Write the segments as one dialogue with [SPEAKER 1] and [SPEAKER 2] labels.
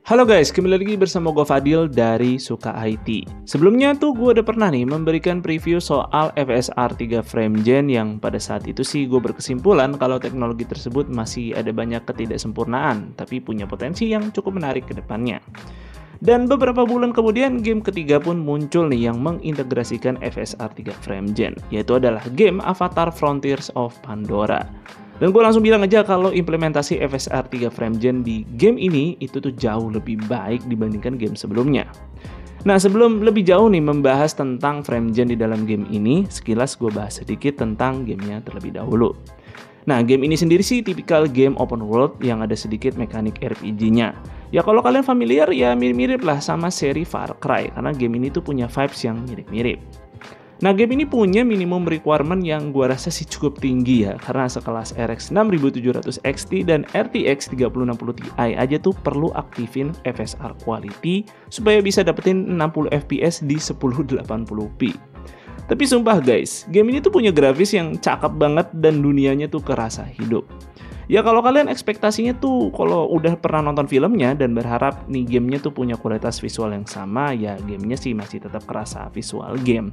[SPEAKER 1] Halo guys, kembali lagi bersama gue Fadil dari Suka IT. Sebelumnya tuh gue udah pernah nih memberikan preview soal FSR 3 Frame Gen yang pada saat itu sih gue berkesimpulan kalau teknologi tersebut masih ada banyak ketidaksempurnaan, tapi punya potensi yang cukup menarik ke depannya. Dan beberapa bulan kemudian game ketiga pun muncul nih yang mengintegrasikan FSR 3 Frame Gen, yaitu adalah game Avatar Frontiers of Pandora. Dan gue langsung bilang aja kalau implementasi FSR 3 Frame Gen di game ini itu tuh jauh lebih baik dibandingkan game sebelumnya. Nah, sebelum lebih jauh nih membahas tentang Frame Gen di dalam game ini, sekilas gue bahas sedikit tentang gamenya terlebih dahulu. Nah, game ini sendiri sih tipikal game open world yang ada sedikit mekanik RPG-nya. Ya kalau kalian familiar ya mirip-mirip lah sama seri Far Cry, karena game ini tuh punya vibes yang mirip-mirip. Nah, game ini punya minimum requirement yang gua rasa sih cukup tinggi ya, karena sekelas RX 6700 XT dan RTX 3060 Ti aja tuh perlu aktifin FSR quality supaya bisa dapetin 60 FPS di 1080p. Tapi sumpah guys, game ini tuh punya grafis yang cakep banget dan dunianya tuh kerasa hidup. Ya kalau kalian ekspektasinya tuh kalau udah pernah nonton filmnya dan berharap nih gamenya tuh punya kualitas visual yang sama, ya gamenya sih masih tetap kerasa visual game.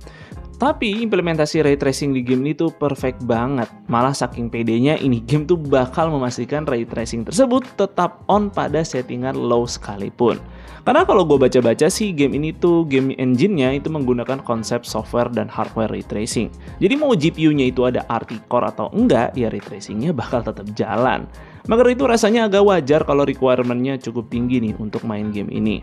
[SPEAKER 1] Tapi implementasi ray tracing di game ini tuh perfect banget. Malah saking pedenya ini game tuh bakal memastikan ray tracing tersebut tetap on pada settingan low sekalipun. Karena kalau gue baca-baca sih game ini tuh game engine-nya itu menggunakan konsep software dan hardware ray tracing. Jadi mau GPU-nya itu ada RT Core atau enggak, ya ray tracing-nya bakal tetap jalan. Maka itu rasanya agak wajar kalau requirement-nya cukup tinggi nih untuk main game ini.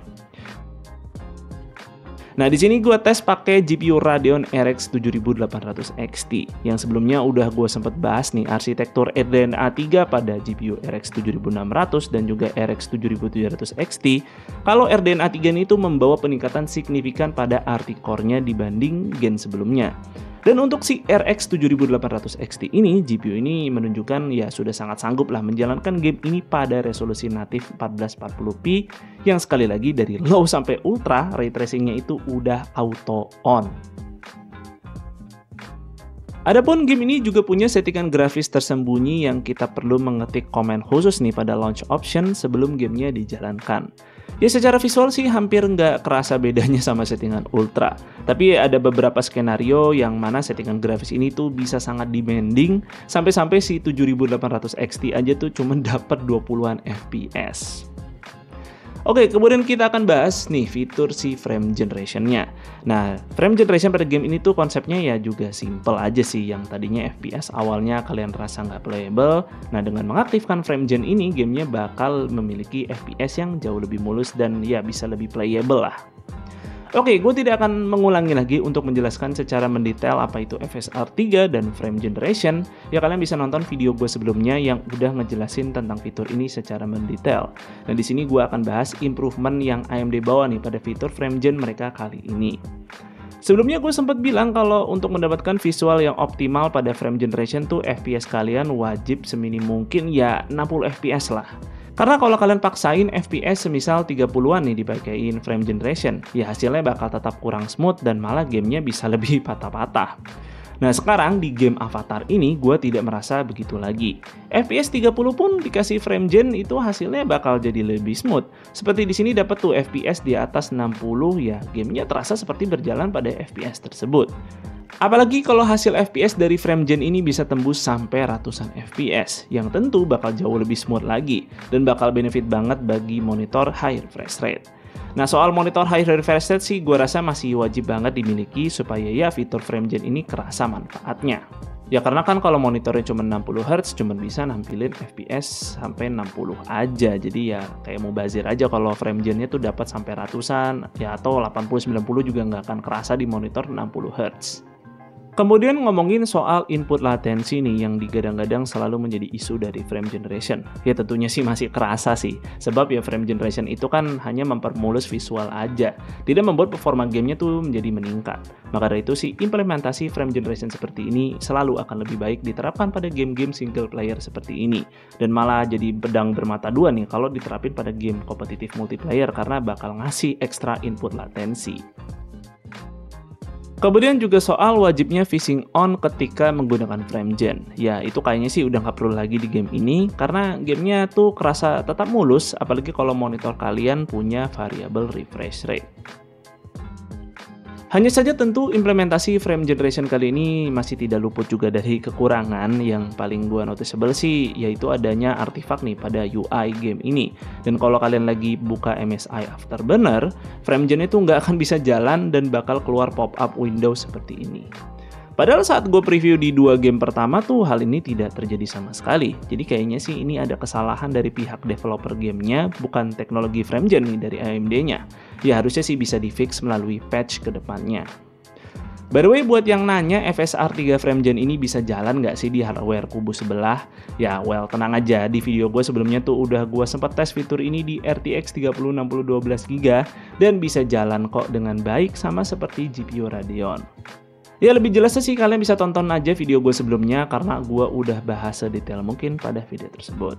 [SPEAKER 1] Nah, di sini gue tes pakai GPU Radeon RX 7800 XT yang sebelumnya udah gue sempet bahas nih arsitektur RDNA 3 pada GPU RX 7600 dan juga RX 7700 XT. Kalau RDNA 3 ini tuh membawa peningkatan signifikan pada RT Core-nya dibanding gen sebelumnya. Dan untuk si RX 7800 XT ini, GPU ini menunjukkan ya sudah sangat sanggup lah menjalankan game ini pada resolusi natif 1440p yang sekali lagi dari low sampai ultra, ray tracingnya itu udah auto on. Adapun game ini juga punya settingan grafis tersembunyi yang kita perlu mengetik komen khusus nih pada launch option sebelum gamenya dijalankan. Ya secara visual sih hampir nggak kerasa bedanya sama settingan ultra. Tapi ada beberapa skenario yang mana settingan grafis ini tuh bisa sangat demanding sampai-sampai si 7800 XT aja tuh cuma dapat 20-an FPS. Oke, kemudian kita akan bahas nih fitur si frame generation-nya. Nah, frame generation pada game ini tuh konsepnya ya juga simple aja sih. Yang tadinya FPS awalnya kalian rasa nggak playable. Nah, dengan mengaktifkan frame gen ini, gamenya bakal memiliki FPS yang jauh lebih mulus dan ya bisa lebih playable lah. Oke, gue tidak akan mengulangi lagi untuk menjelaskan secara mendetail apa itu FSR 3 dan frame generation. Ya kalian bisa nonton video gue sebelumnya yang udah ngejelasin tentang fitur ini secara mendetail. Dan di sini gue akan bahas improvement yang AMD bawa nih pada fitur frame gen mereka kali ini. Sebelumnya gue sempat bilang kalau untuk mendapatkan visual yang optimal pada frame generation tuh FPS kalian wajib seminim mungkin ya 60 FPS lah. Karena kalau kalian paksain FPS semisal 30-an nih dipakein frame generation, ya hasilnya bakal tetap kurang smooth dan malah gamenya bisa lebih patah-patah. Nah sekarang di game Avatar ini gue tidak merasa begitu lagi. FPS 30 pun dikasih frame gen itu hasilnya bakal jadi lebih smooth. Seperti di sini dapat tuh FPS di atas 60 ya gamenya terasa seperti berjalan pada FPS tersebut. Apalagi kalau hasil FPS dari frame gen ini bisa tembus sampai ratusan FPS, yang tentu bakal jauh lebih smooth lagi, dan bakal benefit banget bagi monitor high refresh rate. Nah soal monitor high refresh rate sih gue rasa masih wajib banget dimiliki supaya ya fitur frame gen ini kerasa manfaatnya. Ya karena kan kalau monitornya cuma 60Hz cuma bisa nampilin FPS sampai 60 aja. Jadi ya kayak mubazir aja kalau frame gen-nya tuh dapat sampai ratusan ya atau 80-90 juga nggak akan kerasa di monitor 60Hz. Kemudian ngomongin soal input latensi nih yang digadang-gadang selalu menjadi isu dari frame generation. Ya tentunya sih masih kerasa sih, sebab ya frame generation itu kan hanya mempermulus visual aja, tidak membuat performa gamenya tuh menjadi meningkat. Maka dari itu sih implementasi frame generation seperti ini selalu akan lebih baik diterapkan pada game-game single player seperti ini. Dan malah jadi pedang bermata dua nih kalau diterapin pada game kompetitif multiplayer karena bakal ngasih ekstra input latensi. Kemudian juga soal wajibnya phishing on ketika menggunakan FrameGen. Ya, itu kayaknya sih udah nggak perlu lagi di game ini, karena gamenya tuh kerasa tetap mulus, apalagi kalau monitor kalian punya variabel refresh rate. Hanya saja tentu implementasi frame generation kali ini masih tidak luput juga dari kekurangan. Yang paling gua noticeable sih yaitu adanya artifak nih pada UI game ini. Dan kalau kalian lagi buka MSI Afterburner, FrameGen itu nggak akan bisa jalan dan bakal keluar pop-up window seperti ini. Padahal saat gue preview di 2 game pertama tuh hal ini tidak terjadi sama sekali. Jadi kayaknya sih ini ada kesalahan dari pihak developer gamenya, bukan teknologi FrameGen nih dari AMD-nya. Ya harusnya sih bisa di-fix melalui patch ke depannya. By the way, buat yang nanya FSR 3 FrameGen ini bisa jalan nggak sih di hardware kubu sebelah? Ya well, tenang aja, di video gue sebelumnya tuh udah gue sempat tes fitur ini di RTX 3060 12GB dan bisa jalan kok dengan baik sama seperti GPU Radeon. Ya lebih jelasnya sih kalian bisa tonton aja video gue sebelumnya karena gue udah bahas sedetail mungkin pada video tersebut.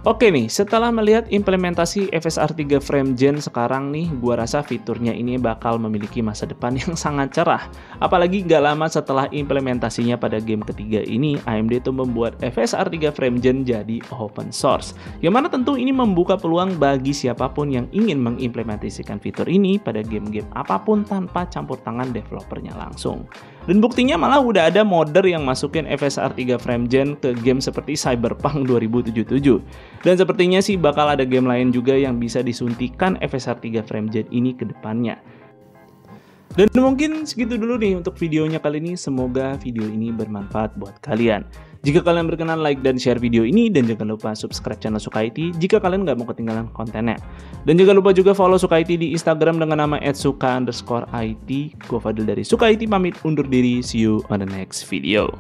[SPEAKER 1] Oke nih, setelah melihat implementasi FSR 3 FrameGen sekarang nih, gua rasa fiturnya ini bakal memiliki masa depan yang sangat cerah. Apalagi gak lama setelah implementasinya pada game ketiga ini, AMD tuh membuat FSR 3 FrameGen jadi open source. Yang mana tentu ini membuka peluang bagi siapapun yang ingin mengimplementasikan fitur ini pada game-game apapun tanpa campur tangan developernya langsung. Dan buktinya malah udah ada modder yang masukin FSR 3 FrameGen ke game seperti Cyberpunk 2077. Dan sepertinya sih bakal ada game lain juga yang bisa disuntikan FSR 3 FrameGen ini ke depannya. Dan mungkin segitu dulu nih untuk videonya kali ini. Semoga video ini bermanfaat buat kalian. Jika kalian berkenan, like dan share video ini, dan jangan lupa subscribe channel Sukaiti jika kalian nggak mau ketinggalan kontennya. Dan jangan lupa juga follow Sukaiti di Instagram dengan nama @suka_it. Gue Fadil dari Sukaiti pamit undur diri. See you on the next video.